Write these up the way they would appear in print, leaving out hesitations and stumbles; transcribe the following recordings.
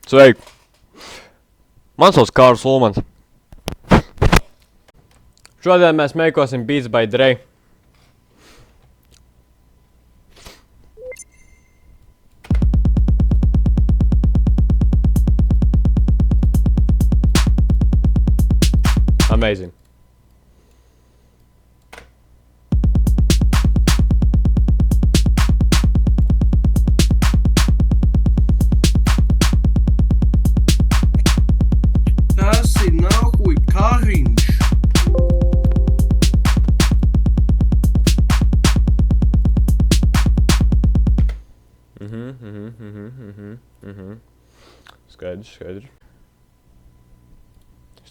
Sveiki! Man sauc Kārls Ulmans. Šodien mēs meikosim Beats by Dre. Amazing. Tas ir nahuj kariņš. Skaidrs.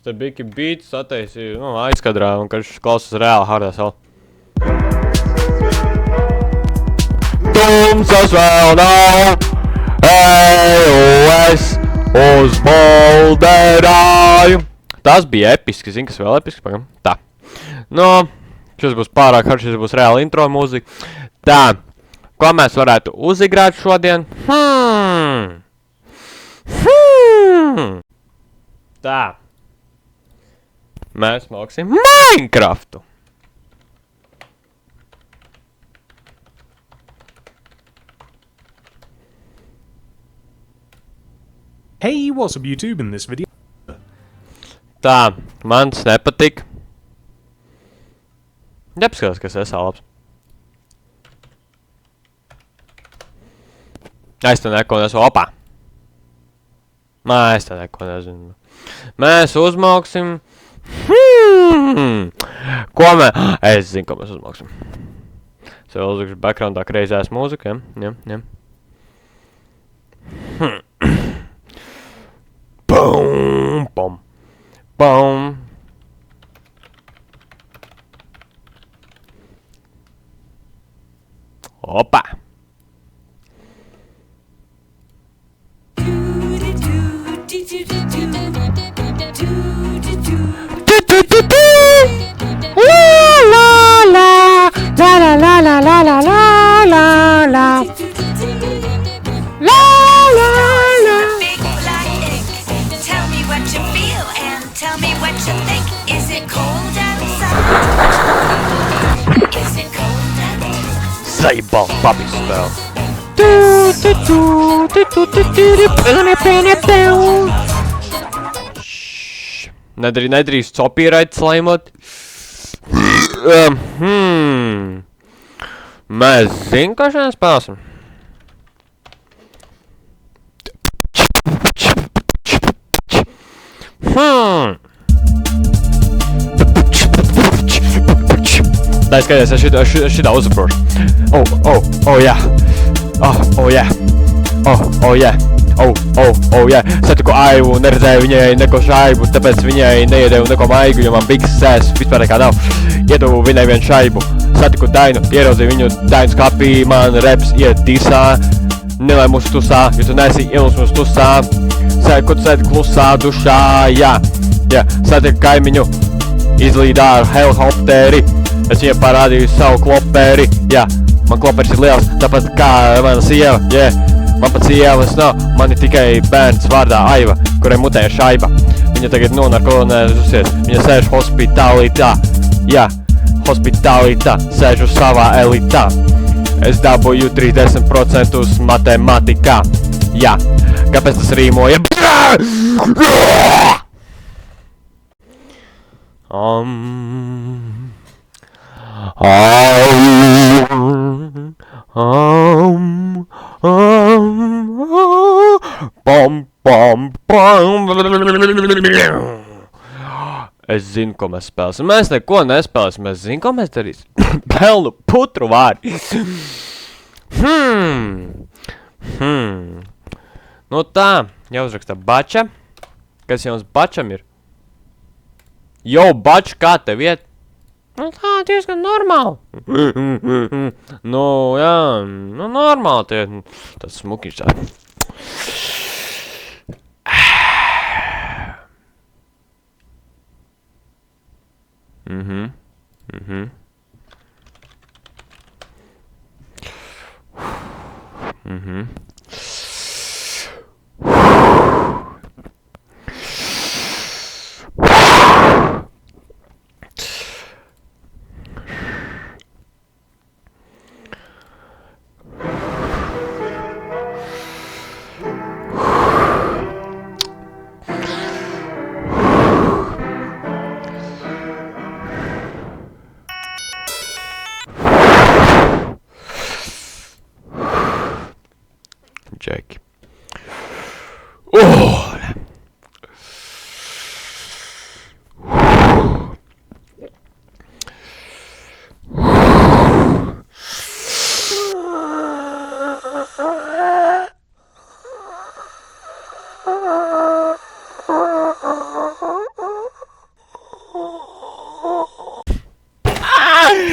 Te Biki Beats attaisīju, aizkadrā, un kad viņš klausās reāli hardā savu. Tumsas vēl nav, EOS uz bolderāju. Tas bija episki, zini, kas vēl episki, pagam. Tā. Šis būs pārāk hard, šis būs reāli intro mūzika. Tā, ko mēs varētu uzigrāt šodien? Tā. Mēs māksim Minecraftu. Hey, what's up YouTube in this video? Tā, man tas nepatik. Nepaskatās, kas esā labs. Es te neko nesu, opā. Es te neko nezinu. Mēs uzmauksim. Ko es zinu, ko mēs uzmauksim. Es vēl uzlikšu backgroundā kreizās mūziku, ja? Bum, bum, bum. Opa! Zaibal papi spēl. Nedrīkst copyright slaimot. Mēs zinām, kā šodien spēlēsim. Tā skaties, es šitā uzsaprošu. Oh, jā. Satiku Aivu, neredzēju viņai neko šaibu, tāpēc viņai neiedevu neko maigu, jo man bikses sēs vispār nekā nav. Iedevu viņai vienu šaibu. Satiku Dainu, ieraudzīju viņu Dainu skapī, man reps iet disā. Nelai mūsu tusā, jo tu neesi ielus mūsu tusā. Sēku sēdi klusā dušā, jā. Satiku kaimiņu, izlīdā ar helikopteri. Es viņai parādīju savu kloperi, jā. Man kloperis ir liels, tāpat kā mana sieva, Man pat sievas nav, man ir tikai bērns vārdā Aiva, kurai mutē ir šaiba. Viņa tagad nonarkonēzusies, viņa sēž hospitālītā, hospitālītā, sēžu savā elitā. Es dabūju 30% matemātikā, kāpēc tas rīmoja? Es zinu, ko mēs spēlēsim. Mēs neko nespēlēsim. Es zinu, ko mēs darīsim. Pelnu putru vārdi. Tā, jāuzraksta Bača. Kas jums Bačam ir? Jo, Bač, kā tev iet? Tā, diezgan normāli. Normāli tie. Tas smukiņš tā.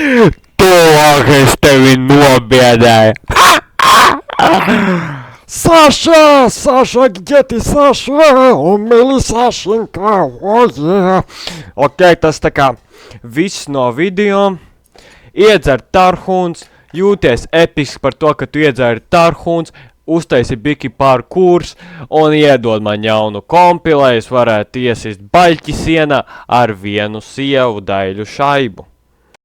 Tuvāk es tevi nobiedēju! Саша, где ты, Саша? Умели Сашенька, ой, Ok, tas tā kā viss no video. Iedzer tarhuns, jūties episks par to, ka tu iedzēri tarhuns, uztaisi biki parkurs un iedod man jaunu kompi, lai es varētu iesist baļķi sienā ar vienu sievu daļu šaibu.